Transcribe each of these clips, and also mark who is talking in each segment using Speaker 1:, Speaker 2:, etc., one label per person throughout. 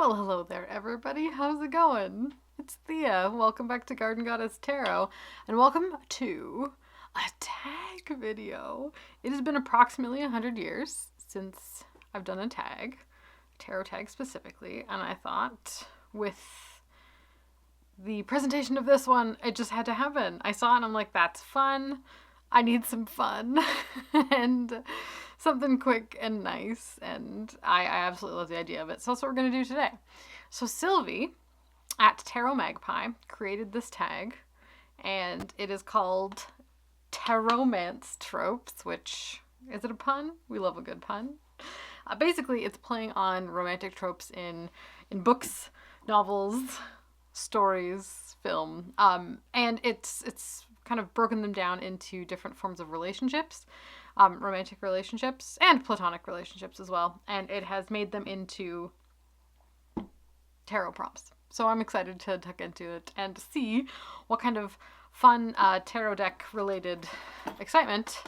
Speaker 1: Well, hello there, everybody. How's it going? It's Thea. Welcome back to Garden Goddess Tarot, and welcome to a tag video. It has been approximately 100 years since I've done a tarot tag specifically, and I thought with the presentation of this one, it just had to happen. I saw it and I'm like, that's fun. I need some fun and something quick and nice, and I absolutely love the idea of it. So that's what we're going to do today. So Sylvie at Tarot Magpie created this tag, and it is called Taromance Tropes, which, is it a pun? We love a good pun. Basically, it's playing on romantic tropes in books, novels, stories, film, and it's kind of broken them down into different forms of relationships, romantic relationships and platonic relationships as well, and it has made them into tarot prompts. So I'm excited to tuck into it and see what kind of fun tarot deck related excitement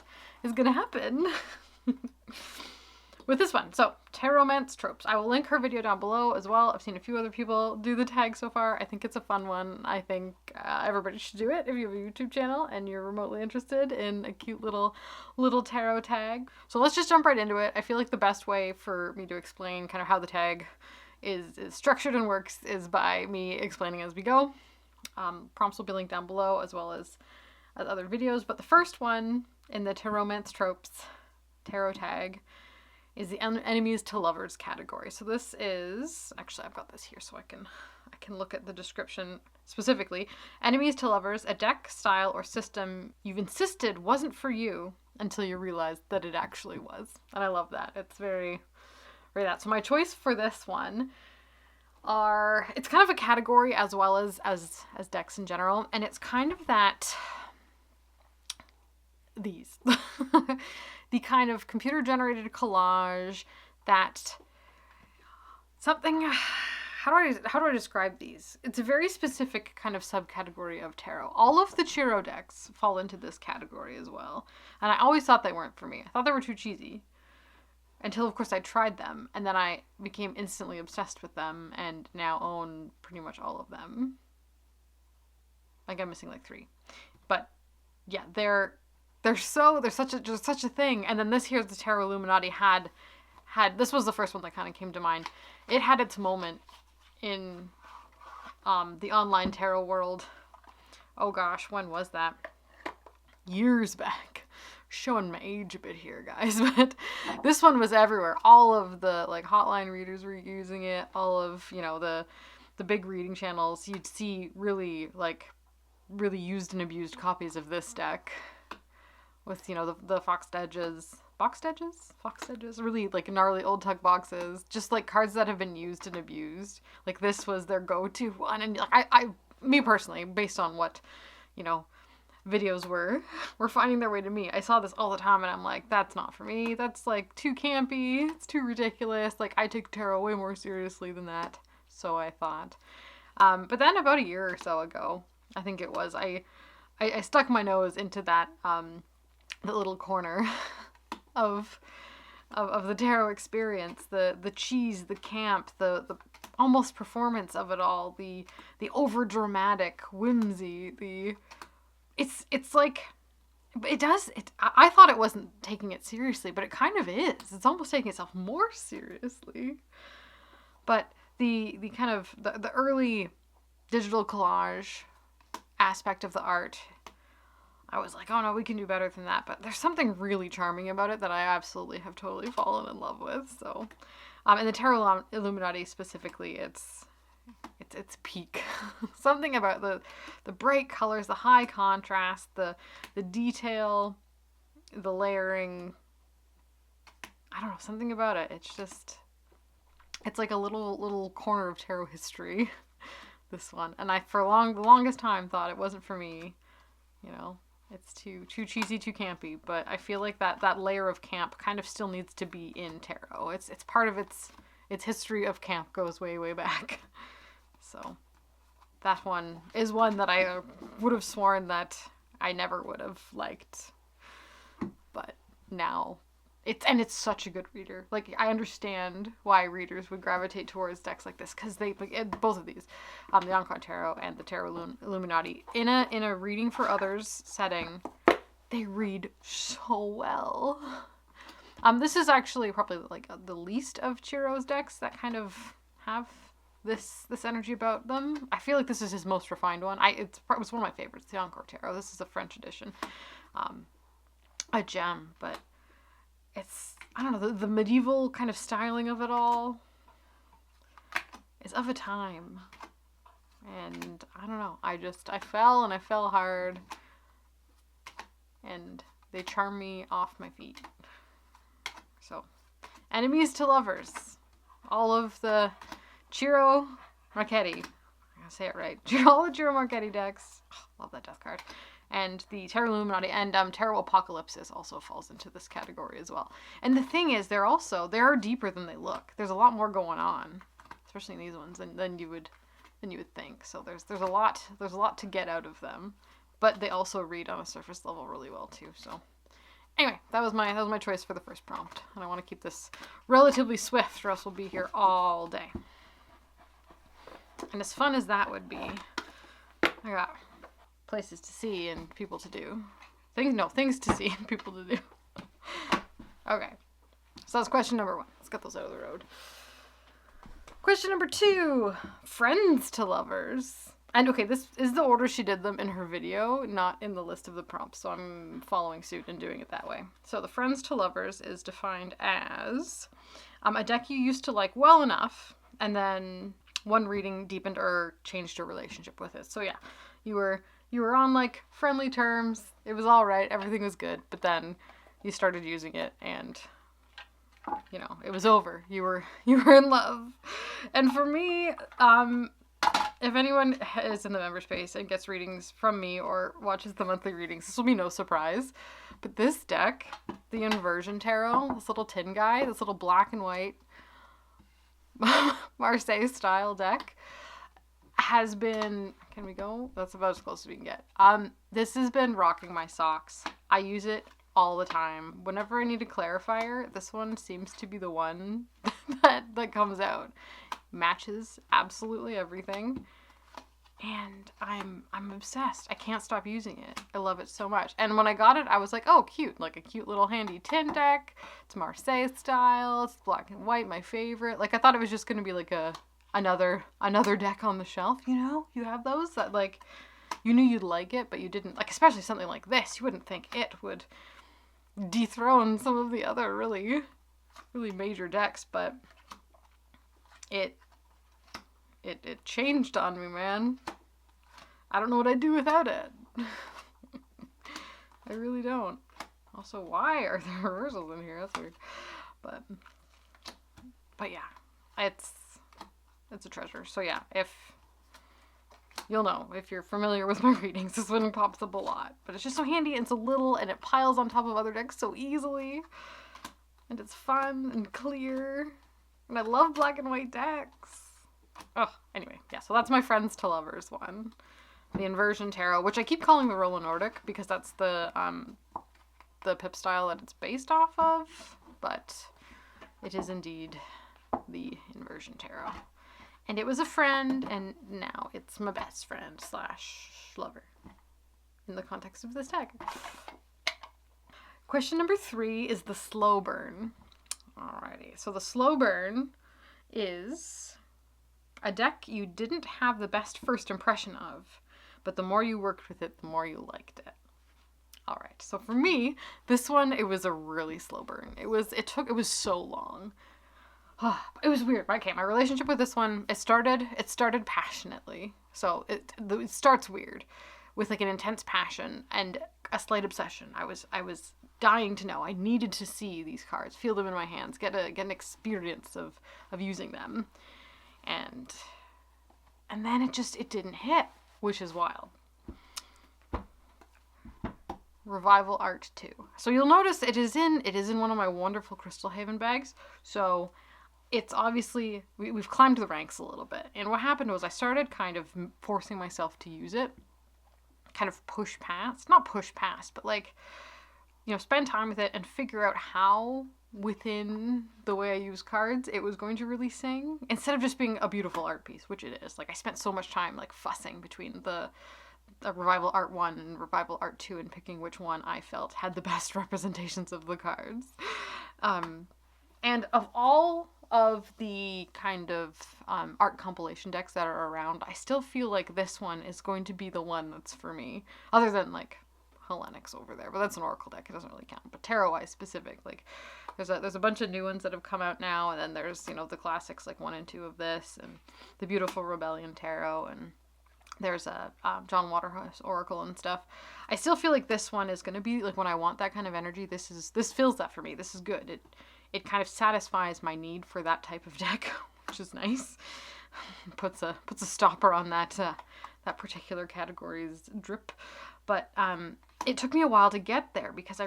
Speaker 1: is going to happen with this one. So, Taromance Tropes. I will link her video down below as well. I've seen a few other people do the tag so far. I think it's a fun one. I think everybody should do it if you have a YouTube channel and you're remotely interested in a cute little tarot tag. So let's just jump right into it. I feel like the best way for me to explain kind of how the tag is structured and works is by me explaining as we go. Prompts will be linked down below as well as other videos. But the first one in the Taromance Tropes tarot tag is the enemies to lovers category. So this is, actually I've got this here so I can look at the description specifically. Enemies to lovers, a deck, style, or system you've insisted wasn't for you until you realized that it actually was. And I love that. It's very that. So my choice for this one it's kind of a category as well as decks in general, and it's kind of these the kind of computer generated collage that something, how do I describe these? It's a very specific kind of subcategory of tarot. All of the Chiro decks fall into this category as well, and I always thought they weren't for me. I thought they were too cheesy until of course I tried them, and then I became instantly obsessed with them and now own pretty much all of them. Like I'm missing like 3, but yeah, they're such a thing. And then this here's the Tarot Illuminati had this was the first one that kind of came to mind. It had its moment in the online tarot world. Oh gosh, when was that? Years back. Showing my age a bit here, guys, but this one was everywhere. All of the like hotline readers were using it. All of, you know, the big reading channels, you'd see really used and abused copies of this deck with, you know, the box edges, really like gnarly old tuck boxes, just like cards that have been used and abused. Like this was their go-to one, and like me personally, based on what, you know, videos were finding their way to me. I saw this all the time and I'm like, that's not for me. That's like too campy. It's too ridiculous. Like I take tarot way more seriously than that. So I thought. But then about a year or so ago, I think it was, I stuck my nose into that, the little corner of the tarot experience, the cheese, the camp, the almost performance of it all, the over dramatic whimsy, it's like, I thought it wasn't taking it seriously, but it kind of is. It's almost taking itself more seriously. But the kind of, the early digital collage aspect of the art, I was like, oh no, we can do better than that. But there's something really charming about it that I absolutely have totally fallen in love with. So, and the Tarot Illuminati specifically, it's peak. Something about the bright colors, the high contrast, the detail, the layering. I don't know, something about it. It's like a little corner of tarot history. This one, and I the longest time thought it wasn't for me. You know, it's too cheesy, too campy. But I feel like that layer of camp kind of still needs to be in tarot. It's part of its history of camp goes way back. So that one is one that I would have sworn that I never would have liked. But now It's such a good reader. Like, I understand why readers would gravitate towards decks like this, because they, like, both of these, the Unrequited Tarot and the Tarot Illuminati, in a reading for others setting, they read so well. This is actually probably like the least of Chiro's decks that kind of have this energy about them. I feel like this is his most refined one. It was one of my favorites, the Unrequited Tarot. This is a French edition, a gem, but it's, I don't know, the medieval kind of styling of it all is of a time, and I don't know. I fell hard, and they charm me off my feet. So, enemies to lovers. All of the Ciro Marchetti. I gotta say it right. All the Ciro Marchetti decks. Oh, love that death card. And the Tarot Illuminati and Tarot Apocalypses also falls into this category as well. And the thing is, they are deeper than they look. There's a lot more going on, especially in these ones, than you would think. So there's a lot to get out of them, but they also read on a surface level really well too. So anyway, that was my choice for the first prompt, and I want to keep this relatively swift, or else we'll be here all day. And as fun as that would be, I got places to see and people to do. Things to see and people to do. Okay, so that's question number 1. Let's get those out of the road. Question number 2, friends to lovers. And okay, this is the order she did them in her video, not in the list of the prompts, so I'm following suit and doing it that way. So the friends to lovers is defined as a deck you used to like well enough, and then one reading deepened or changed your relationship with it. So yeah, you were on like friendly terms, it was all right, everything was good, but then you started using it and it was over. You were in love. And for me, if anyone is in the member space and gets readings from me or watches the monthly readings, this will be no surprise. But this deck, the Inversion Tarot, this little tin guy, this little black and white Marseille style deck, has been, can we go? That's about as close as we can get. This has been rocking my socks. I use it all the time. Whenever I need a clarifier, this one seems to be the one that comes out. Matches absolutely everything. And I'm obsessed. I can't stop using it. I love it so much. And when I got it, I was like, oh, cute. Like a cute little handy tin deck. It's Marseille style. It's black and white, my favorite. Like, I thought it was just going to be like another deck on the shelf, You have those that, like, you knew you'd like it, but you didn't. Like, especially something like this. You wouldn't think it would dethrone some of the other really, really major decks, but it changed on me, man. I don't know what I'd do without it. I really don't. Also, why are there reversals in here? That's weird. But yeah, it's a treasure. So yeah, if you'll know, if you're familiar with my readings, this one pops up a lot. But it's just so handy, and it's so little, and it piles on top of other decks so easily. And it's fun and clear. And I love black and white decks. Oh, anyway, yeah, so that's my friends to lovers one. The Inversion Tarot, which I keep calling the Roland Nordic because that's the pip style that it's based off of, but it is indeed the Inversion Tarot. And it was a friend, and now it's my best friend / lover in the context of this deck. Question number 3 is the Slowburn. Alrighty, so the Slowburn is a deck you didn't have the best first impression of, but the more you worked with it, the more you liked it. Alright, so for me, this one, it was a really slow burn. It was so long. It was weird. Okay, my relationship with this one, it started passionately. So it starts weird with like an intense passion and a slight obsession. I was dying to know. I needed to see these cards, feel them in my hands, get an experience of using them. And then it didn't hit, which is wild. Revival Art 2. So you'll notice it is in one of my wonderful Crystal Haven bags. So it's obviously, we've climbed the ranks a little bit. And what happened was I started kind of forcing myself to use it. Kind of not push past, but like spend time with it and figure out how within the way I use cards it was going to really sing, instead of just being a beautiful art piece, which it is. Like, I spent so much time like fussing between the Revival Art 1 and Revival Art 2 and picking which one I felt had the best representations of the cards. And of all of the kind of art compilation decks that are around, I still feel like this one is going to be the one that's for me, other than like Hellenics over there, but that's an Oracle deck, it doesn't really count. But tarot-wise specific, like there's a bunch of new ones that have come out now, and then there's the classics like 1 and 2 of this, and the beautiful Rebellion Tarot, and there's a John Waterhouse Oracle and stuff. I still feel like this one is going to be like, when I want that kind of energy, this fills that for me. This is good. It kind of satisfies my need for that type of deck, which is nice. Puts a stopper on that particular category's drip. But it took me a while to get there, because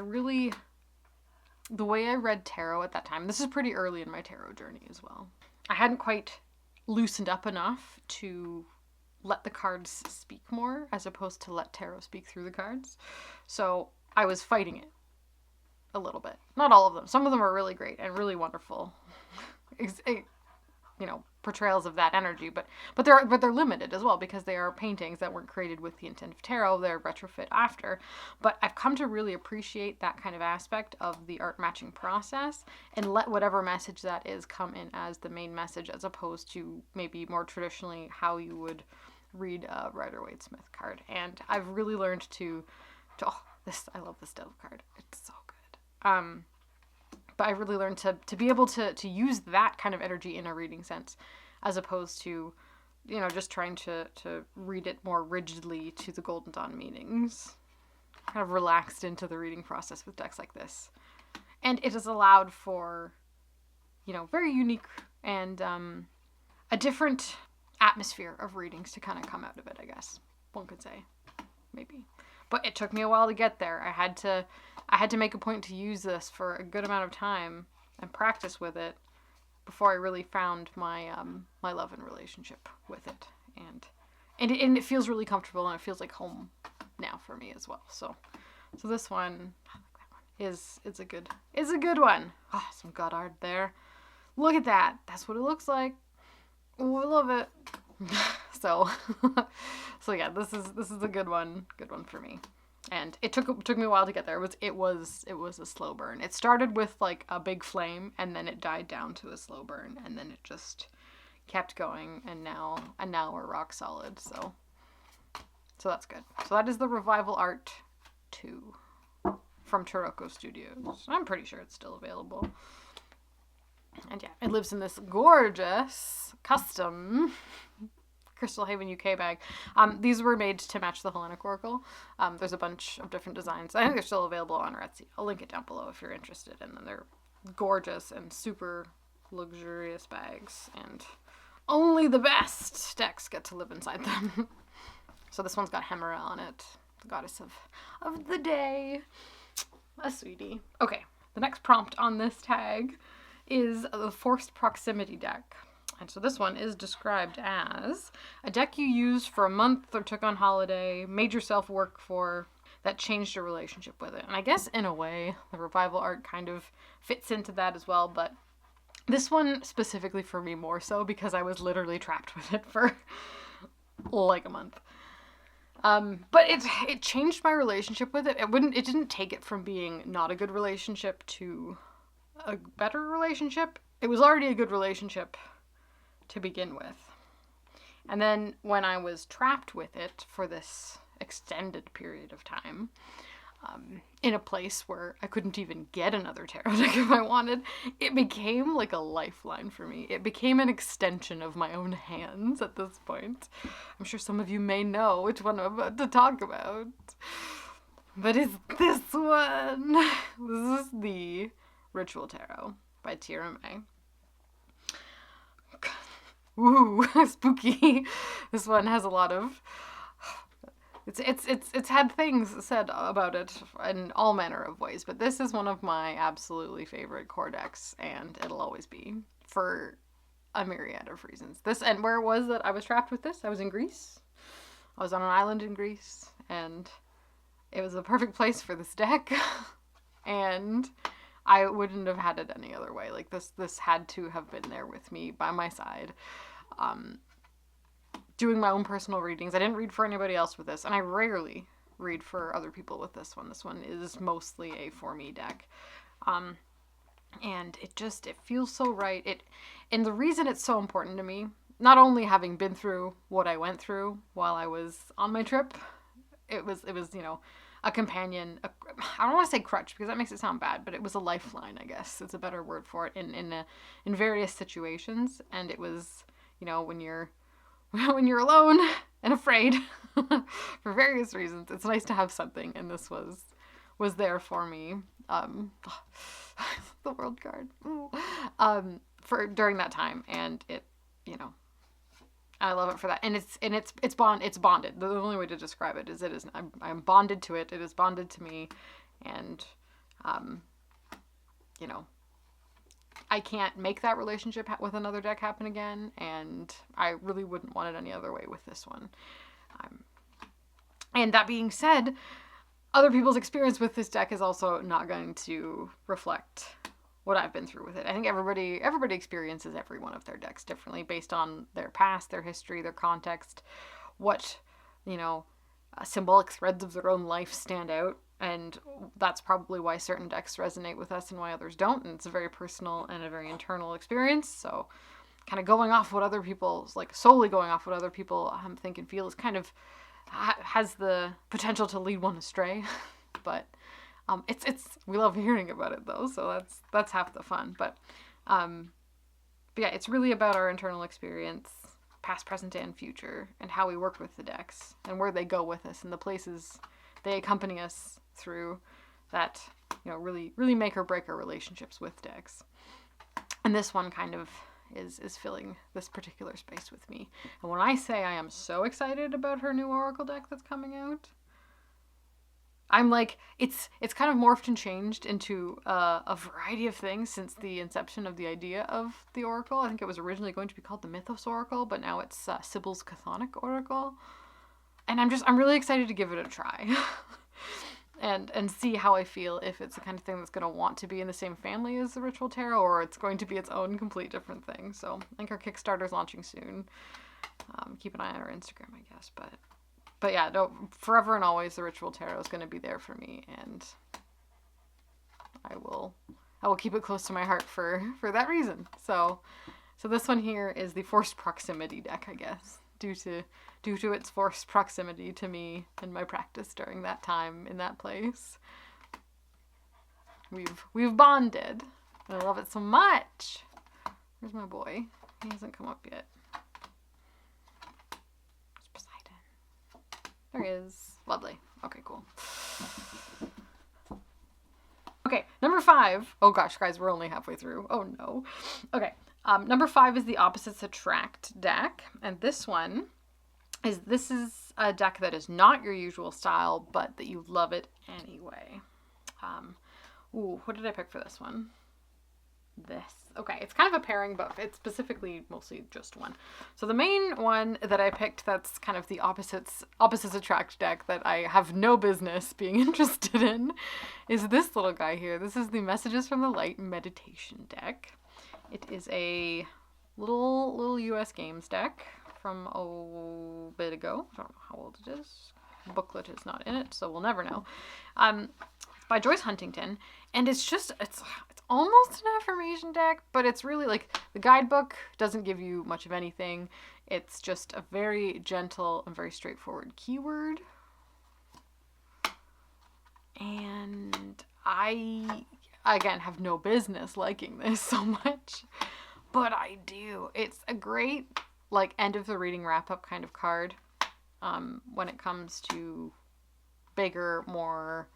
Speaker 1: the way I read tarot at that time, this is pretty early in my tarot journey as well, I hadn't quite loosened up enough to let the cards speak more, as opposed to let tarot speak through the cards. So I was fighting it a little bit. Not all of them. Some of them are really great and really wonderful, portrayals of that energy, but they're limited as well, because they are paintings that weren't created with the intent of tarot. They're retrofit after. But I've come to really appreciate that kind of aspect of the art matching process, and let whatever message that is come in as the main message, as opposed to maybe more traditionally how you would read a Rider-Waite-Smith card. And I've really learned I love this Dove card. It's so good. But I really learned to be able to use that kind of energy in a reading sense, as opposed to, just trying to read it more rigidly to the Golden Dawn meanings. Kind of relaxed into the reading process with decks like this. And it has allowed for, very unique and a different atmosphere of readings to kind of come out of it, I guess. One could say. Maybe. But it took me a while to get there. I had to make a point to use this for a good amount of time and practice with it before I really found my my love and relationship with it. And it feels really comfortable, and it feels like home now for me as well. So this one, I like that one. Is a good one. Oh, some god art there. Look at that. That's what it looks like. Oh, I love it. So yeah, this is a good one for me. And it took me a while to get there. It was a slow burn. It started with like a big flame, and then it died down to a slow burn, and then it just kept going, and now we're rock solid. So that's good. So that is the Revival Art 2 from Taroko Studios. I'm pretty sure it's still available. And yeah, it lives in this gorgeous custom Crystal Haven UK bag. These were made to match the Hellenic Oracle. There's a bunch of different designs. I think they're still available on Etsy. I'll link it down below if you're interested. And then they're gorgeous and super luxurious bags. And only the best decks get to live inside them. So this one's got Hemera on it, the goddess of the day. A sweetie. Okay, the next prompt on this tag is the Forced Proximity deck. And so this one is described as a deck you used for a month or took on holiday, made yourself work for, that changed your relationship with it. And I guess in a way, the Revival Art kind of fits into that as well, but this one specifically for me more so, because I was literally trapped with it for like a month. But it changed my relationship with it. It didn't take it from being not a good relationship to a better relationship. It was already a good relationship to begin with. And then when I was trapped with it for this extended period of time, in a place where I couldn't even get another tarot deck if I wanted, it became like a lifeline for me. It became an extension of my own hands at this point. I'm sure some of you may know which one I'm about to talk about. But it's this one. This is the Ritual Tarot by Tira May. Ooh, spooky. This one has a lot of... It's had things said about it in all manner of ways, but this is one of my absolutely favorite core decks, and it'll always be, for a myriad of reasons. And where it was that I was trapped with this, I was in Greece. I was on an island in Greece, and it was a perfect place for this deck. and I wouldn't have had it any other way. Like this had to have been there with me by my side. Doing my own personal readings. I didn't read for anybody else with this, and I rarely read for other people with this one. This one is mostly a for me deck. And it feels so right. And the reason it's so important to me, not only having been through what I went through while I was on my trip, it was, a companion. I don't want to say crutch because that makes it sound bad, but it was a lifeline, I guess. It's a better word for it in various situations. And it was, when you're alone and afraid for various reasons, it's nice to have something, and this was there for me. The world card. For during that time, and it, I love it for that. And it's bonded. The only way to describe it is I'm bonded to it. It is bonded to me, and I can't make that relationship with another deck happen again, and I really wouldn't want it any other way with this one. And that being said, other people's experience with this deck is also not going to reflect what I've been through with it. I think everybody experiences every one of their decks differently based on their past, their history, their context, what, symbolic threads of their own life stand out. And that's probably why certain decks resonate with us and why others don't. And it's a very personal and a very internal experience. So kind of going off what other people's, solely going off what other people think and feel is kind of has the potential to lead one astray. But we love hearing about it though. So that's half the fun. But yeah, it's really about our internal experience, past, present, and future, and how we work with the decks and where they go with us and the places they accompany us through that, really, really make or break our relationships with decks. And this one kind of is filling this particular space with me. And when I say I am so excited about her new Oracle deck that's coming out, I'm like, it's kind of morphed and changed into a variety of things since the inception of the idea of the Oracle. I think it was originally going to be called the Mythos Oracle, but now it's Sybil's Chthonic Oracle. And I'm really excited to give it a try. and see how I feel, if it's the kind of thing that's going to want to be in the same family as the Ritual Tarot, or it's going to be its own complete different thing. So I think our Kickstarter's launching soon. Keep an eye on our Instagram, I guess. But yeah, no, forever and always the Ritual Tarot is going to be there for me, and I will keep it close to my heart for that reason. So this one here is the Forced Proximity deck, I guess, due to its forced proximity to me and my practice during that time in that place. We've bonded. I love it so much. Where's my boy? He hasn't come up yet. Where's Poseidon? There he is. Lovely. Okay, cool. Okay, number 5. Oh gosh, guys, we're only halfway through. Oh no. Okay. Number 5 is the Opposites Attract deck, and this is a deck that is not your usual style, but that you love it anyway. What did I pick for this one? This. Okay, it's kind of a pairing, but it's specifically mostly just one. So the main one that I picked that's kind of the Opposites Attract deck that I have no business being interested in is this little guy here. This is the Messages from the Light meditation deck. It is a little US Games deck from a bit ago. I don't know how old it is. The booklet is not in it, so we'll never know. By Joyce Huntington, and it's almost an affirmation deck, but it's really the guidebook doesn't give you much of anything. It's just a very gentle and very straightforward keyword. And I, again, have no business liking this so much, but I do. It's a great end of the reading wrap up kind of card when it comes to bigger, more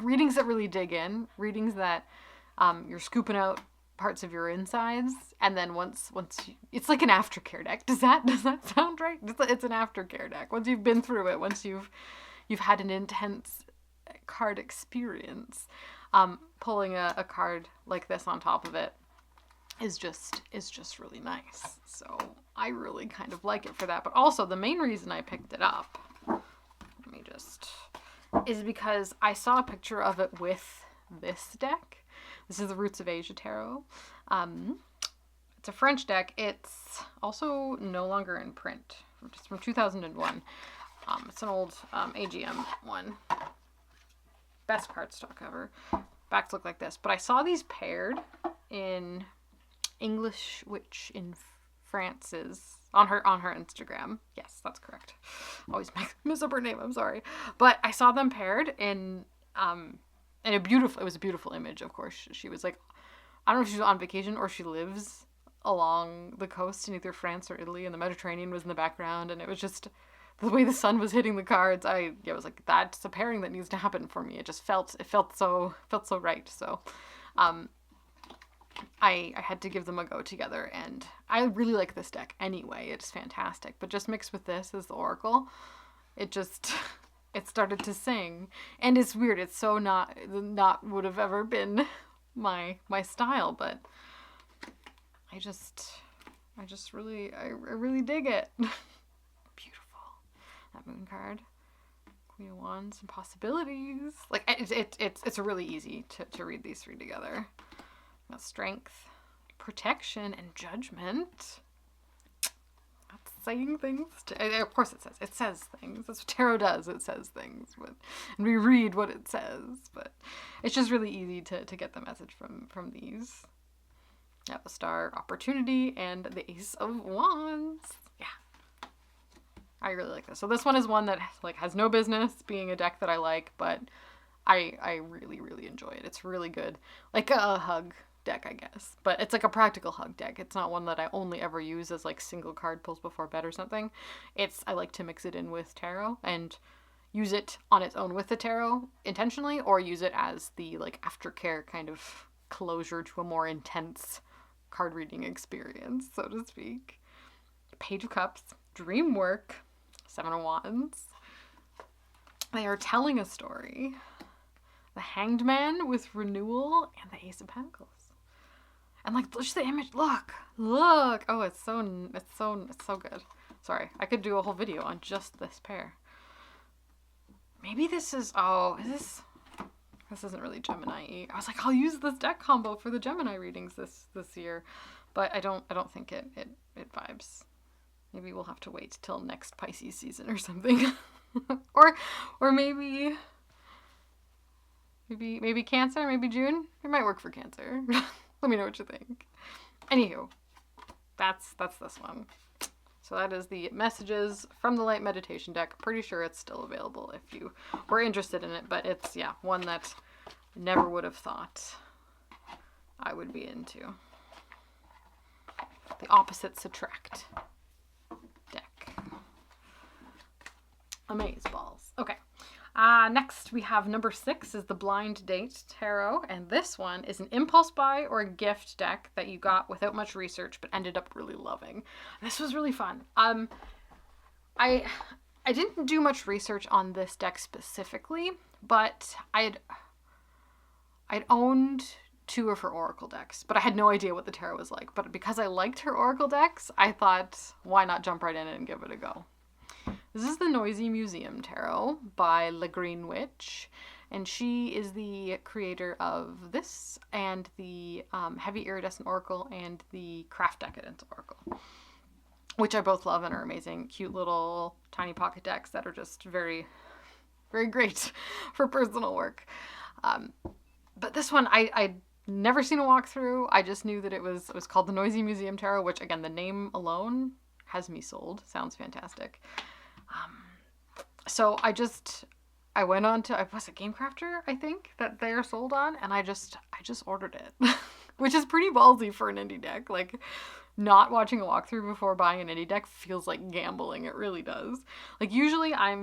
Speaker 1: readings that really dig in, readings that you're scooping out parts of your insides, and then once it's like an aftercare deck. Does that sound right? It's an aftercare deck. Once you've been through it, once you've had an intense card experience, pulling a card like this on top of it is just really nice. So I really kind of like it for that. But also the main reason I picked it up, let me just is because I saw a picture of it with this deck. This is the Roots of Asia Tarot. It's a French deck. It's also no longer in print. It's from 2001. It's an old AGM one. Best cardstock ever. Backs look like this. But I saw these paired in English Witch in France's on her Instagram. Yes, that's correct. Always miss up her name. I'm sorry, but I saw them paired in it was a beautiful image. Of course, she was like, I don't know if she's on vacation or she lives along the coast in either France or Italy, and the Mediterranean was in the background, and it was just the way the sun was hitting the cards. I was like, that's a pairing that needs to happen for me. It just felt so right. So, I had to give them a go together, and I really like this deck anyway. It's fantastic, but just mixed with this as the Oracle, it started to sing, and it's weird. It's so not would have ever been my style, but I really dig it. Beautiful. That moon card. Queen of Wands and possibilities. Like it's really easy to read these three together. Got strength, protection, and judgment. That's saying things. Of course it says things. That's what tarot does. It says things. And we read what it says. But it's just really easy to get the message from these. Yeah, the Star, Opportunity, and the Ace of Wands. Yeah. I really like this. So this one is one that has no business being a deck that I like, but I really, really enjoy it. It's really good. Like a hug deck, I guess, but it's like a practical hug deck. It's not one that I only ever use as like single card pulls before bed or something. I like to mix it in with tarot and use it on its own with the tarot intentionally, or use it as the like aftercare kind of closure to a more intense card reading experience, so to speak. Page of Cups, Dream Work, Seven of Wands. They are telling a story. The Hanged Man with Renewal, and the Ace of Pentacles. And like, just the image, look. Oh, it's so good. Sorry, I could do a whole video on just this pair. Maybe this is, this isn't really Gemini-y. I was like, I'll use this deck combo for the Gemini readings this year, but I don't think it vibes. Maybe we'll have to wait till next Pisces season or something. or maybe Cancer, maybe June. It might work for Cancer. Let me know what you think. Anywho, that's this one. So that is the Messages from the Light Meditation deck. Pretty sure it's still available if you were interested in it, but it's, yeah, one that I never would have thought I would be into. The Opposites Attract deck. Amazeballs. Okay. Next we have number 6 is the Blind Date Tarot, and this one is an impulse buy or a gift deck that you got without much research but ended up really loving. This was really fun. I didn't do much research on this deck specifically, but I'd owned 2 of her Oracle decks, but I had no idea what the tarot was like. But because I liked her Oracle decks, I thought, why not jump right in and give it a go? This is the Noisy Museum Tarot by La Green Witch, and she is the creator of this and the Heavy Iridescent Oracle and the Craft Decadence Oracle, which I both love and are amazing. Cute little tiny pocket decks that are just very, very great for personal work. But this one, I'd never seen a walkthrough. I just knew that it was called the Noisy Museum Tarot, which, again, the name alone has me sold. Sounds fantastic. So I went on to, was it Game Crafter, I think, that they are sold on, and I just ordered it, which is pretty ballsy for an indie deck. Like, not watching a walkthrough before buying an indie deck feels like gambling. It really does. Like, usually I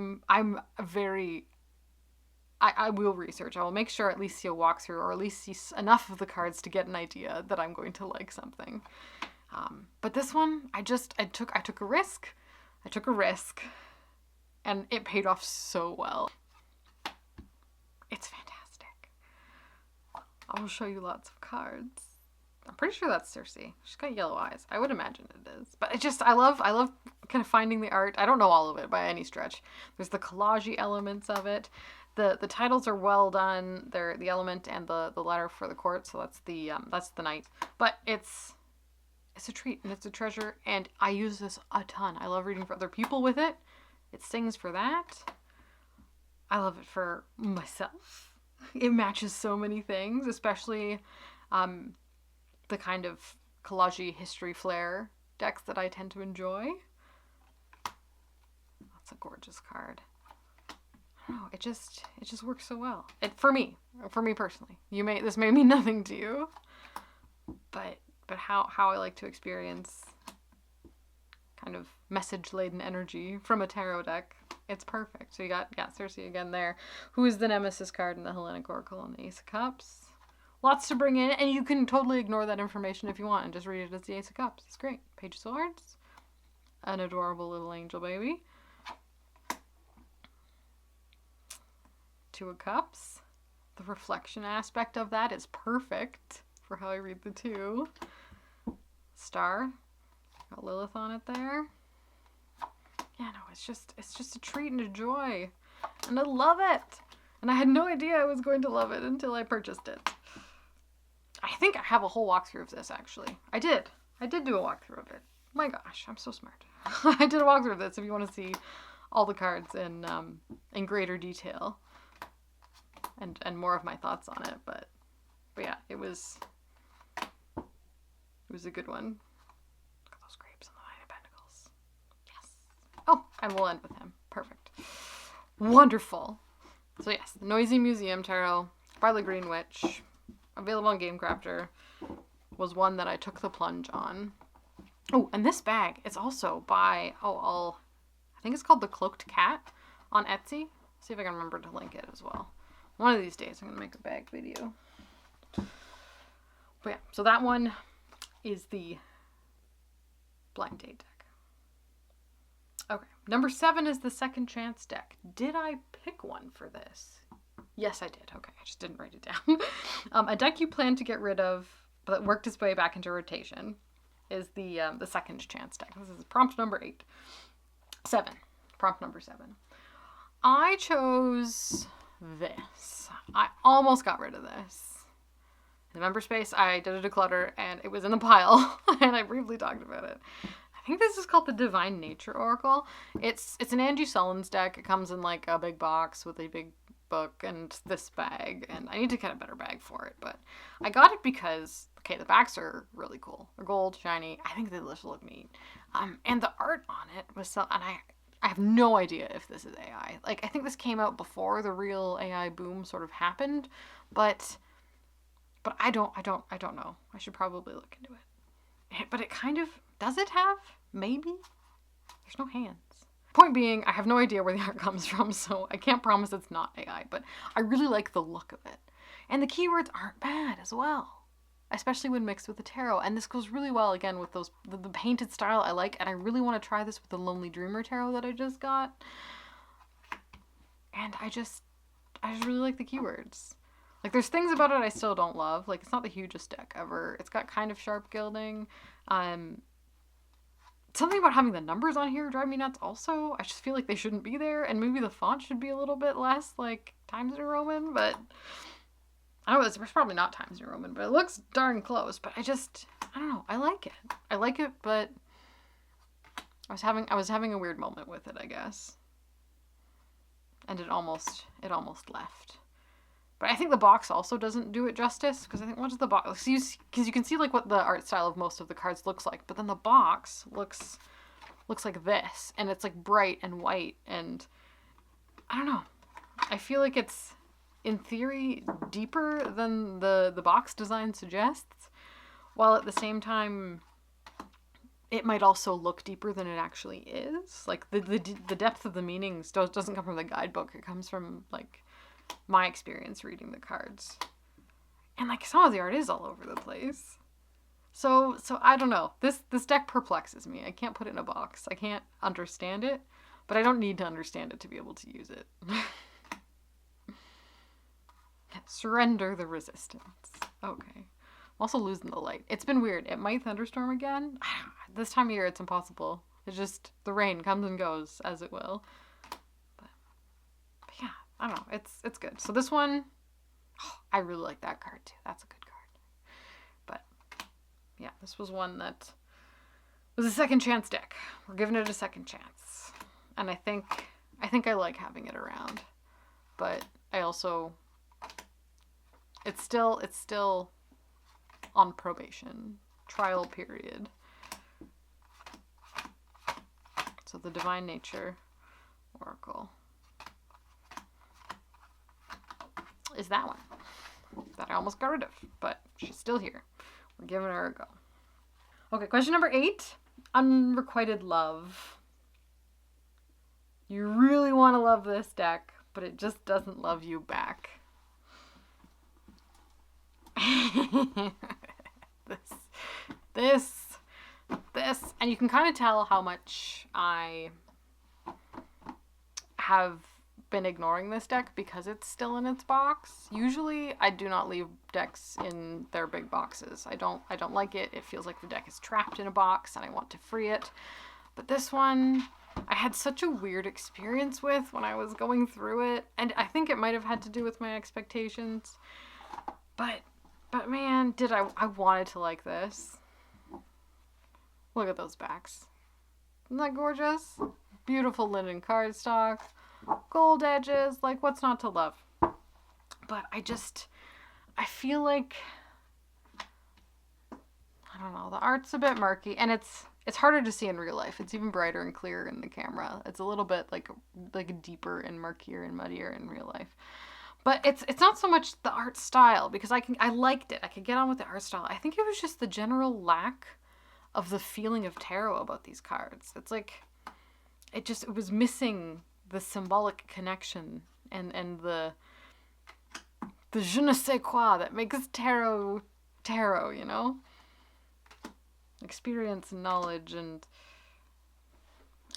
Speaker 1: will research. I will make sure at least see a walkthrough, or at least see enough of the cards to get an idea that I'm going to like something. But this one, I took a risk. I took a risk, and it paid off so well. It's fantastic. I will show you lots of cards. I'm pretty sure that's Circe. She's got yellow eyes. I would imagine it is. But I love kind of finding the art. I don't know all of it by any stretch. There's the collage-y elements of it. The titles are well done. They're the element and the letter for the court, so that's the knight. But it's a treat and it's a treasure, and I use this a ton. I love reading for other people with it. It sings for that. I love it for myself. It matches so many things, especially the kind of collage-y history flair decks that I tend to enjoy. That's a gorgeous card. Oh, it just works so well. For me personally. This may mean nothing to you, but how I like to experience kind of message-laden energy from a tarot deck, it's perfect. So you got Circe again there, who is the Nemesis card in the Hellenic Oracle and the Ace of Cups. Lots to bring in, and you can totally ignore that information if you want and just read it as the Ace of Cups. It's great. Page of Swords, an adorable little angel baby. Two of Cups. The reflection aspect of that is perfect for how I read the two. Star. Got Lilith on it there. Yeah, no, it's just a treat and a joy. And I love it. And I had no idea I was going to love it until I purchased it. I think I have a whole walkthrough of this, actually. I did do a walkthrough of it. My gosh, I'm so smart. I did a walkthrough of this if you want to see all the cards in greater detail. And more of my thoughts on it, but yeah, it was a good one. Look at those grapes and the Nine of Pentacles. Yes. Oh, and we'll end with him. Perfect. Wonderful. So yes, the Noisy Museum Tarot by the Green Witch, available on GameCrafter, was one that I took the plunge on. Oh, and this bag is also by I think it's called the Cloaked Cat on Etsy. See if I can remember to link it as well. One of these days I'm going to make a bag video. But yeah, so that one is the Blind Date deck. Okay, number 7 is the Second Chance deck. Did I pick one for this? Yes, I did. Okay, I just didn't write it down. A deck you plan to get rid of, but that worked its way back into rotation, is the Second Chance deck. This is prompt number 8. 7. Prompt number 7. I chose this. I almost got rid of this. In the member space, I did a declutter and it was in the pile and I briefly talked about it. I think this is called the Divine Nature Oracle. It's an Angie Sullins deck. It comes in like a big box with a big book and this bag, and I need to get a better bag for it, but I got it because, okay, the backs are really cool. They're gold, shiny. I think they just look neat. And the art on it was so, and I have no idea if this is AI. Like, I think this came out before the real AI boom sort of happened, but I don't know. I should probably look into it. But it kind of, does it have? Maybe? There's no hands. Point being, I have no idea where the art comes from, so I can't promise it's not AI, but I really like the look of it. And the keywords aren't bad as well, especially when mixed with the tarot. And this goes really well, again, with those the painted style I like, and I really want to try this with the Lonely Dreamer tarot that I just got. And I just really like the keywords. Like, there's things about it I still don't love. Like, it's not the hugest deck ever. It's got kind of sharp gilding. Something about having the numbers on here drive me nuts also. I just feel like they shouldn't be there, and maybe the font should be a little bit less, like, Times New Roman, but I don't know, it's probably not Times New Roman, but it looks darn close. But I don't know, I like it, but I was having a weird moment with it, I guess. And it almost left. But I think the box also doesn't do it justice, because I think what's the box? Because you can see like what the art style of most of the cards looks like, but then the box looks like this, and it's like bright and white, and I don't know. I feel like it's, in theory, deeper than the box design suggests, while at the same time it might also look deeper than it actually is. Like the depth of the meanings doesn't come from the guidebook. It comes from like my experience reading the cards. And like some of the art is all over the place. So I don't know. This deck perplexes me. I can't put it in a box. I can't understand it, but I don't need to understand it to be able to use it. Surrender the resistance. Okay. I'm also losing the light. It's been weird. It might thunderstorm again. This time of year it's impossible. It's just the rain comes and goes as it will. But yeah, I don't know. It's good. So this one, I really like that card too. That's a good card. But yeah, this was one that was a second chance deck. We're giving it a second chance. And I think I like having it around. But I also, it's still on probation, trial period. So the Divine Nature Oracle is that one that I almost got rid of, but she's still here. We're giving her a go. Okay, question number 8, Unrequited Love. You really want to love this deck, but it just doesn't love you back. this, and you can kind of tell how much I have been ignoring this deck because it's still in its box. Usually I do not leave decks in their big boxes. I don't like it. It feels like the deck is trapped in a box and I want to free it. But this one I had such a weird experience with when I was going through it, and I think it might have had to do with my expectations. But man, did I wanted to like this. Look at those backs. Isn't that gorgeous? Beautiful linen cardstock, gold edges, like what's not to love? But I feel like, I don't know, the art's a bit murky, and it's harder to see in real life. It's even brighter and clearer in the camera. It's a little bit like deeper and murkier and muddier in real life. But it's not so much the art style, because I liked it. I could get on with the art style. I think it was just the general lack of the feeling of tarot about these cards. It's like it was missing the symbolic connection and the je ne sais quoi that makes tarot, you know? Experience and knowledge, and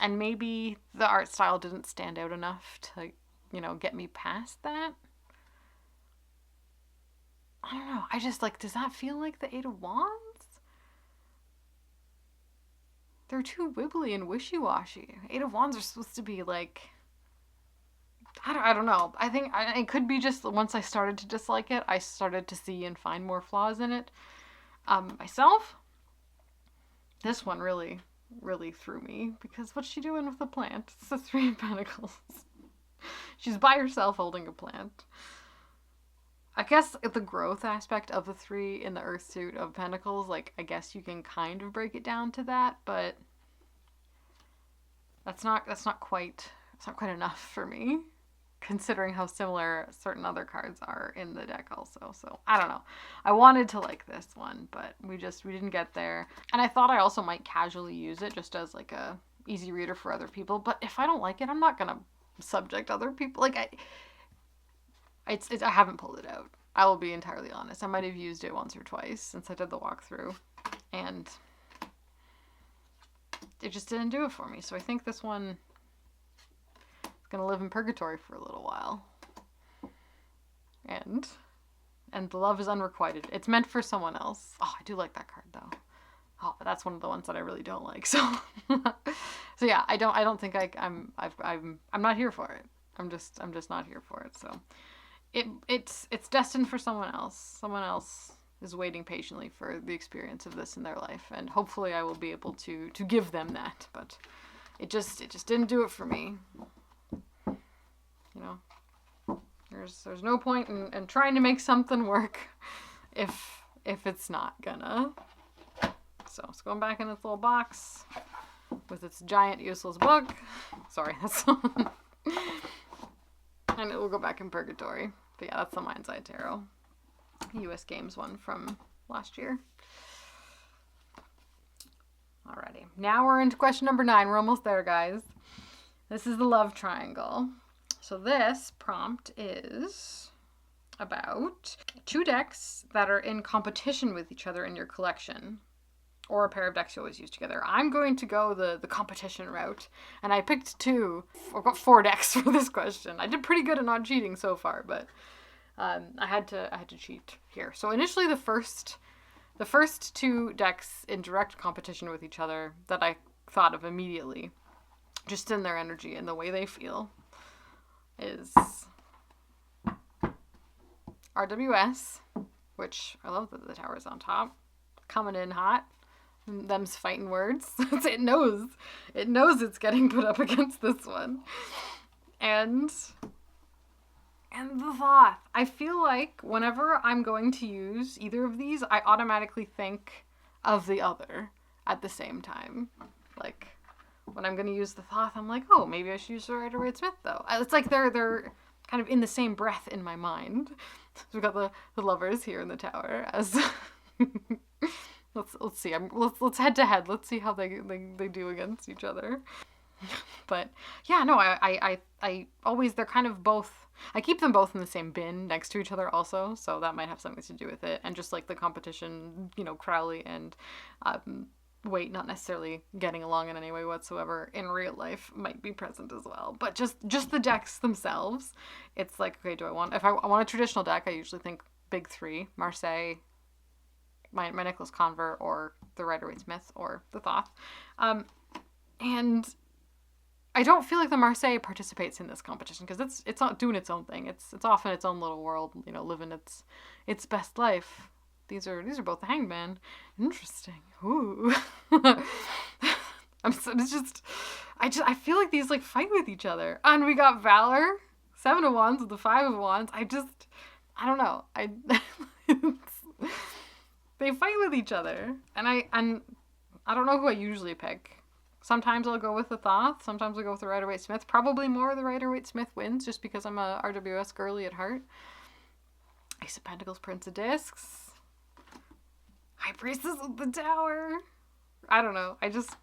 Speaker 1: maybe the art style didn't stand out enough to, you know, get me past that. I don't know. I just does that feel like the Eight of Wands? They're too wibbly and wishy-washy. Eight of Wands are supposed to be like, I don't know. I think it could be just once I started to dislike it, I started to see and find more flaws in it. Myself, this one really, really threw me, because what's she doing with the plant? It's the Three of Pentacles. She's by herself holding a plant. I guess the growth aspect of the 3 in the Earth suit of Pentacles, like, I guess you can kind of break it down to that, but that's not quite enough for me, considering how similar certain other cards are in the deck also. So I don't know. I wanted to like this one, but we didn't get there. And I thought I also might casually use it just as like a easy reader for other people. But if I don't like it, I'm not gonna subject other people. Like I haven't pulled it out. I will be entirely honest. I might have used it once or twice since I did the walkthrough, and it just didn't do it for me. So I think this one is gonna live in purgatory for a little while. And the love is unrequited. It's meant for someone else. Oh, I do like that card though. Oh, but that's one of the ones that I really don't like. So, so yeah, I don't think I'm not here for it. I'm just not here for it. So, it's destined for someone else. Someone else is waiting patiently for the experience of this in their life, and hopefully I will be able to give them that. But it just didn't do it for me. You know, there's no point in trying to make something work if it's not gonna. So it's going back in its little box with its giant useless book. Sorry, that's and it will go back in purgatory. But yeah, that's the Mind's Eye Tarot US Games one from last year. Alrighty, now we're into question number 9. We're almost there, guys. This is the love triangle. So this prompt is about 2 decks that are in competition with each other in your collection, or a pair of decks you always use together. I'm going to go the competition route, and I picked 2. I've got 4 decks for this question. I did pretty good at not cheating so far, but I had to cheat here. So initially, the first 2 decks in direct competition with each other that I thought of immediately, just in their energy and the way they feel, is RWS, which I love that the tower's on top, coming in hot. Them's fighting words. It knows it's getting put up against this one. And the Thoth. I feel like whenever I'm going to use either of these, I automatically think of the other at the same time. Like, when I'm going to use the Thoth, I'm like, oh, maybe I should use the Rider-Waite-Smith, though. It's like they're kind of in the same breath in my mind. So we've got the lovers here in the tower as... let's see. Let's head to head. Let's see how they do against each other. But yeah, no, I always, they're kind of both, I keep them both in the same bin next to each other also, so that might have something to do with it. And just like the competition, you know, Crowley and Waite not necessarily getting along in any way whatsoever in real life might be present as well. But just the decks themselves, it's like, okay, if I want a traditional deck, I usually think big three: Marseille, my Nicholas Convert, or the Rider-Waite-Smith, or the Thoth. And I don't feel like the Marseille participates in this competition because it's not doing its own thing. It's off in its own little world, you know, living its best life. These are both the Hangman. Interesting. Ooh. I feel like these like fight with each other. And we got Valor, 7 of Wands with the 5 of Wands. I don't know. They fight with each other, and I don't know who I usually pick. Sometimes I'll go with the Thoth, sometimes I'll go with the Rider-Waite-Smith. Probably more the Rider-Waite-Smith wins, just because I'm a RWS girly at heart. Ace of Pentacles, Prince of Discs. High Priestess of the Tower. I don't know. It's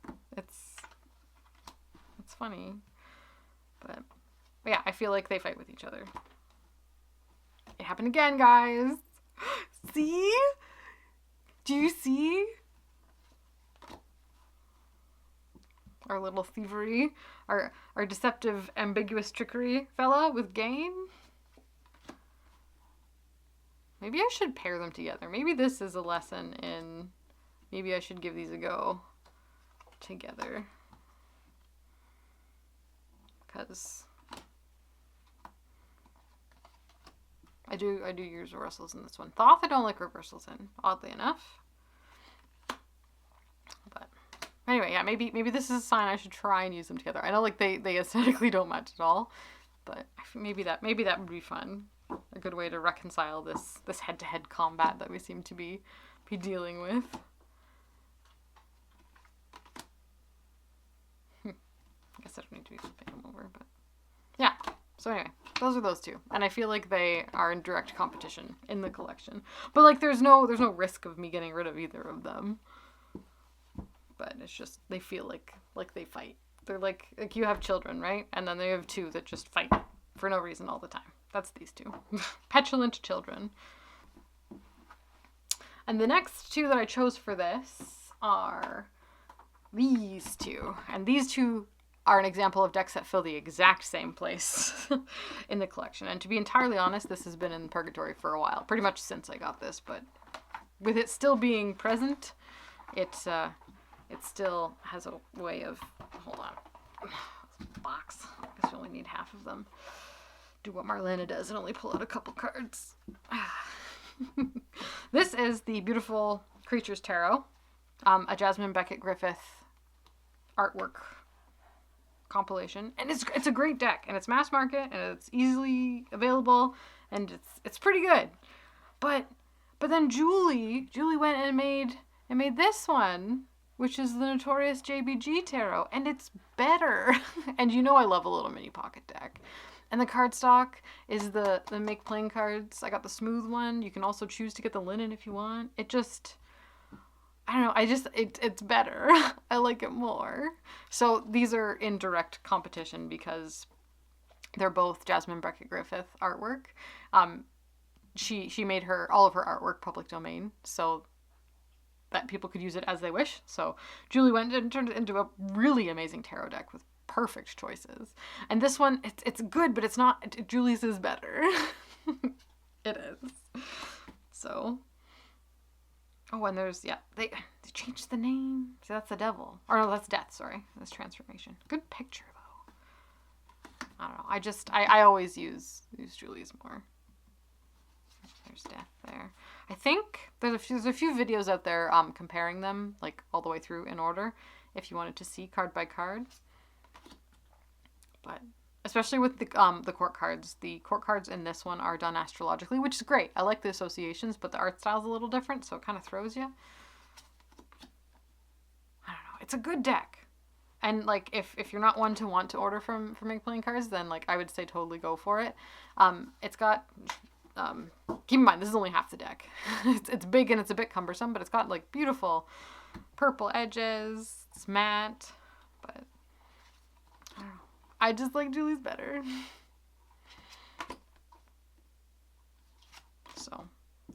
Speaker 1: funny. But yeah, I feel like they fight with each other. It happened again, guys. See? Do you see? Our little thievery, our deceptive, ambiguous trickery fella with Gain. Maybe I should pair them together. Maybe this is a lesson in, maybe I should give these a go together. Because I do use reversals in this one. Thoth I don't like reversals in, oddly enough. But anyway, yeah, maybe this is a sign I should try and use them together. I know like they aesthetically don't match at all, but maybe that would be fun. A good way to reconcile this head-to-head combat that we seem to be dealing with. I guess I don't need to be flipping them over, but yeah. So anyway, those are those two, and I feel like they are in direct competition in the collection. But like, there's no risk of me getting rid of either of them. But it's just they feel like they fight. They're like you have children, right? And then they have two that just fight for no reason all the time. That's these two. Petulant children. And the next two that I chose for this are these two. And these two are an example of decks that fill the exact same place in the collection. And to be entirely honest, this has been in purgatory for a while. Pretty much since I got this. But with it still being present, it still has a way of... Hold on. Box. I guess we only need half of them. Do what Marlena does and only pull out a couple cards. This is the beautiful Creatures Tarot, a Jasmine Beckett Griffith artwork compilation, and it's a great deck, and it's mass market, and it's easily available, and it's pretty good. But then Julie went and made this one, which is the notorious JBG Tarot, and it's better. And you know I love a little mini pocket deck. And the cardstock is the make playing cards. I got the smooth one. You can also choose to get the linen if you want. It just, I don't know. It's better. I like it more. So these are in direct competition because they're both Jasmine Beckett Griffith artwork. She made all of her artwork public domain so that people could use it as they wish. So Julie went and turned it into a really amazing tarot deck with perfect choices. And this one, it's good, but it's not. Julie's is better. It is. So. Oh, and there's, yeah, they changed the name. See, that's the devil. Or no, that's death, sorry. That's transformation. Good picture, though. I don't know. I always use Julie's more. There's death there. I think there's a few videos out there comparing them, like, all the way through in order, if you wanted to see card by card. But especially with the court cards. The court cards in this one are done astrologically, which is great. I like the associations, but the art style's a little different, so it kind of throws you. I don't know. It's a good deck. And, like, if you're not one to want to order from Make Playing Cards, then, like, I would say totally go for it. It's got, keep in mind, this is only half the deck. It's big and it's a bit cumbersome, but it's got, like, beautiful purple edges. It's matte, but I don't know. I just like Julie's better. So,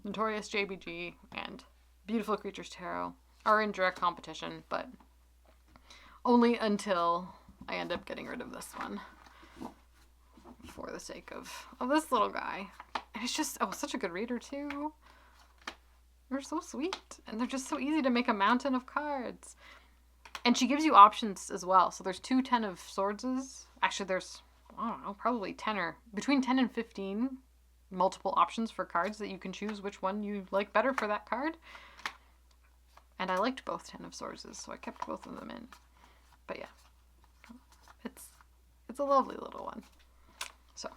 Speaker 1: Notorious JBG and Beautiful Creatures Tarot are in direct competition, but only until I end up getting rid of this one for the sake of this little guy. And it's just, such a good reader too. They're so sweet, and they're just so easy to make a mountain of cards. And she gives you options as well. So there's 2 10 of Swords. Actually, there's, I don't know, probably 10 or between 10 and 15 multiple options for cards that you can choose which one you like better for that card. And I liked both 10 of Swords, so I kept both of them in. But yeah, it's a lovely little one. So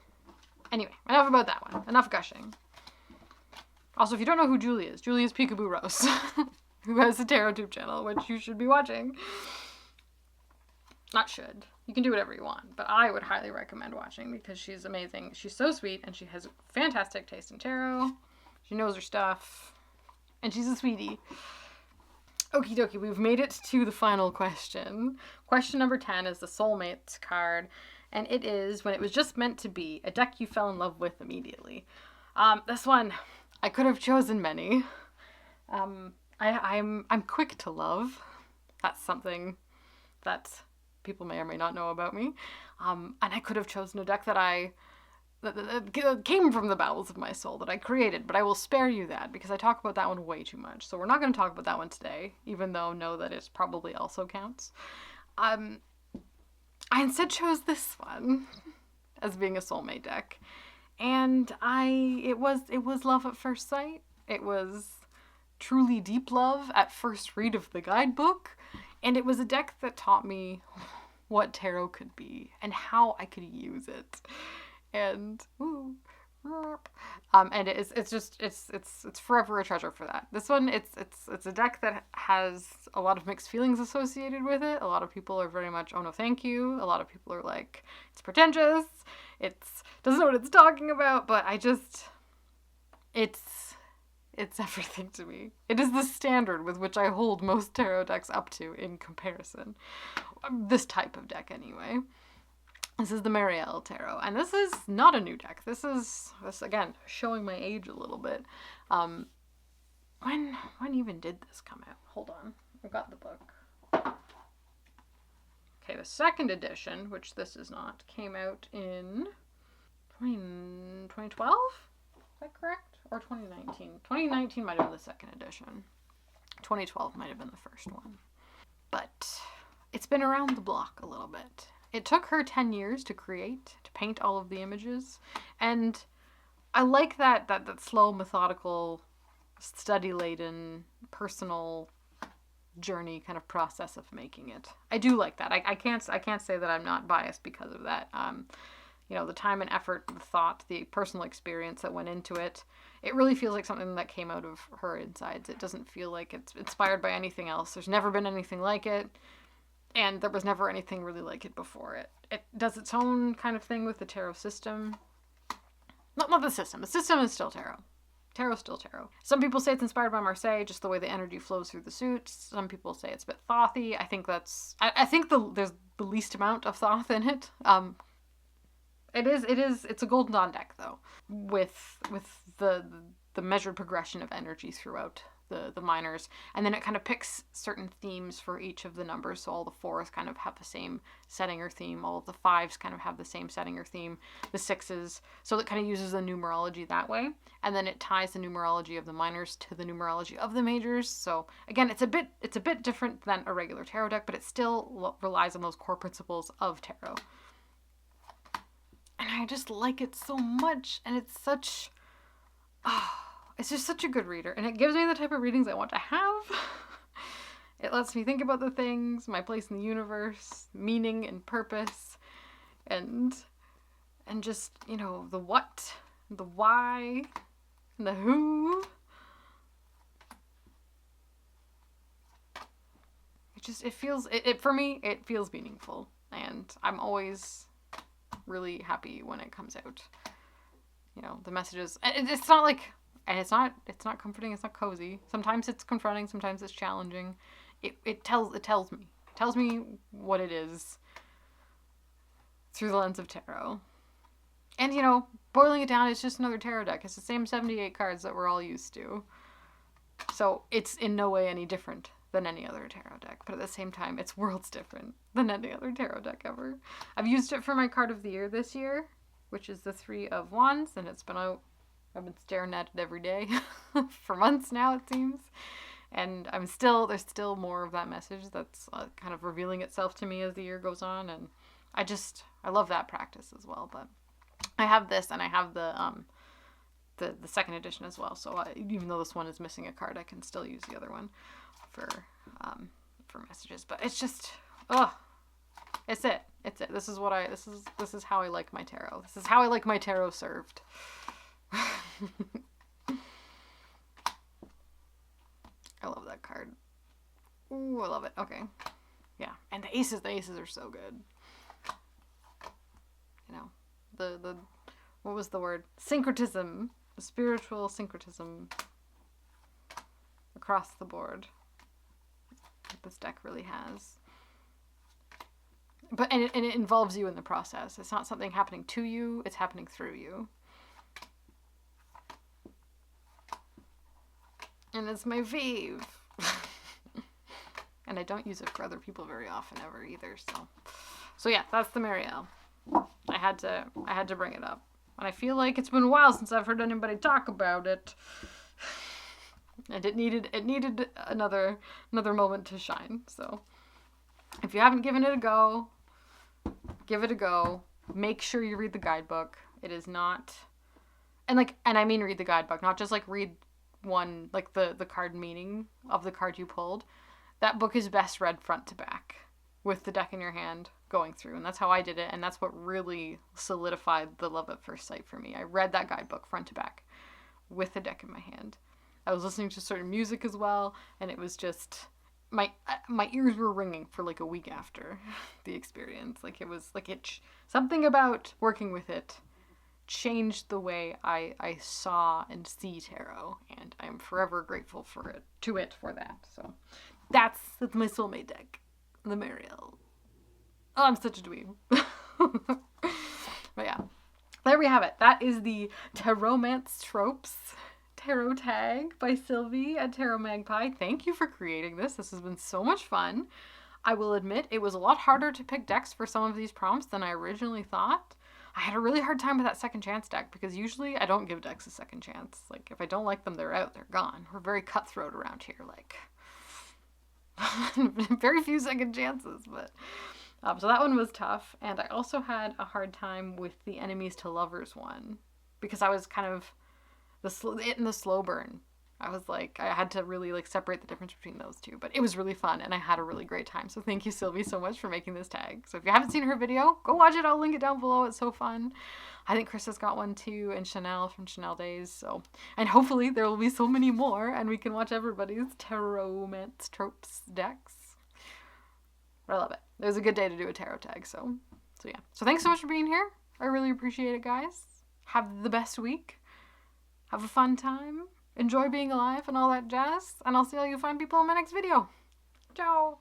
Speaker 1: anyway, enough about that one. Enough gushing. Also, if you don't know who Julie is Peekaboo Rose, who has a tarot tube channel, which you should be watching. Not should. You can do whatever you want, but I would highly recommend watching because she's amazing. She's so sweet, and she has fantastic taste in tarot. She knows her stuff, and she's a sweetie. Okie dokie, we've made it to the final question. Question number 10 is the Soulmates card, and it is When It Was Just Meant to Be, a deck you fell in love with immediately. This one, I could have chosen many. I'm quick to love. That's something that people may or may not know about me. And I could have chosen a deck that came from the bowels of my soul, that I created, but I will spare you that because I talk about that one way too much. So we're not going to talk about that one today, even though know that it probably also counts. I instead chose this one as being a Soulmate deck. And it was love at first sight. It was truly deep love at first read of the guidebook. And it was a deck that taught me what tarot could be and how I could use it. And it's forever a treasure for that. This one, it's a deck that has a lot of mixed feelings associated with it. A lot of people are very much, oh no thank you. A lot of people are like, it's pretentious, doesn't know what it's talking about, but it's everything to me. It is the standard with which I hold most tarot decks up to in comparison. This type of deck anyway. This is the Marielle Tarot, and this is not a new deck. This again, showing my age a little bit. When even did this come out? Hold on, I've got the book. Okay, the second edition, which this is not, came out in 2012? Is that correct? Or 2019? 2019 might have been the second edition. 2012 might have been the first one. But it's been around the block a little bit. It took her 10 years to paint all of the images. And I like that slow, methodical, study-laden, personal journey kind of process of making it. I do like that. I can't say that I'm not biased because of that. The time and effort, the thought, the personal experience that went into it, it really feels like something that came out of her insides. It doesn't feel like it's inspired by anything else. There's never been anything like it. And there was never anything really like it before it. It does its own kind of thing with the tarot system. Not the system. The system is still tarot. Tarot's still tarot. Some people say it's inspired by Marseille, just the way the energy flows through the suits. Some people say it's a bit thothy. I think there's the least amount of thoth in it. It's a Golden Dawn deck though, with the measured progression of energy throughout the minors, and then it kind of picks certain themes for each of the numbers. So all the 4s kind of have the same setting or theme. All of the 5s kind of have the same setting or theme. The 6s, so it kind of uses the numerology that way, and then it ties the numerology of the minors to the numerology of the majors. So again, it's a bit different than a regular tarot deck, but it still relies on those core principles of tarot. And I just like it so much, and it's such it's just such a good reader, and it gives me the type of readings I want to have. It lets me think about the things, my place in the universe, meaning and purpose, and just, you know, the what, the why, and the who. For me, it feels meaningful, and I'm always really happy when it comes out. You know, the messages, it's not like, and it's not comforting, it's not cozy. Sometimes it's confronting, sometimes it's challenging. It tells me what it is through the lens of tarot. And, you know, boiling it down, it's just another tarot deck. It's the same 78 cards that we're all used to. So it's in no way any different than any other tarot deck. But at the same time, it's worlds different than any other tarot deck ever. I've used it for my card of the year this year, which is the 3 of Wands. And it's been out, I've been staring at it every day for months now, it seems. And there's still more of that message that's kind of revealing itself to me as the year goes on. And I love that practice as well. But I have this, and I have the second edition as well. So even though this one is missing a card, I can still use the other one for messages. But it's just, it's it. This is how I like my tarot. This is how I like my tarot served. I love that card. Ooh, I love it. Okay. Yeah. And the aces are so good. You know, the what was the word? Syncretism. The spiritual syncretism across the board that this deck really has. But and it involves you in the process. It's not something happening to you, it's happening through you. And it's my fave. And I don't use it for other people very often ever either, so yeah, that's the Marielle. I had to bring it up. And I feel like it's been a while since I've heard anybody talk about it. And it needed another moment to shine. So if you haven't given it a go, give it a go. Make sure you read the guidebook. It is not, and I mean read the guidebook, not just like read one, like the card meaning of the card you pulled. That book is best read front to back with the deck in your hand going through. And that's how I did it. And that's what really solidified the love at first sight for me. I read that guidebook front to back with the deck in my hand. I was listening to certain music as well. And it was just, my ears were ringing for like a week after the experience. Like it was like something about working with it changed the way I saw and see tarot. And I'm forever grateful for that. So that's my Soulmate deck. The Marielle. Oh, I'm such a dweeb. But yeah, there we have it. That is the Tarotmance Tropes tarot tag by Sylvie at Tarot Magpie. Thank you for creating this. This has been so much fun. I will admit it was a lot harder to pick decks for some of these prompts than I originally thought. I had a really hard time with that second chance deck because usually I don't give decks a second chance. Like if I don't like them, they're out, they're gone. We're very cutthroat around here. Like very few second chances, but so that one was tough. And I also had a hard time with the enemies to lovers one because I was kind of the slow burn. I was like, I had to really like separate the difference between those two, but it was really fun and I had a really great time. So thank you, Sylvie, so much for making this tag. So if you haven't seen her video, go watch it. I'll link it down below. It's so fun. I think Chris has got one too, and Chanel from Chanel Days. So, and hopefully there will be so many more and we can watch everybody's Tarotmance Tropes decks. But I love it. It was a good day to do a tarot tag. So yeah. So thanks so much for being here. I really appreciate it, guys. Have the best week. Have a fun time. Enjoy being alive and all that jazz. And I'll see all you fine people in my next video. Ciao.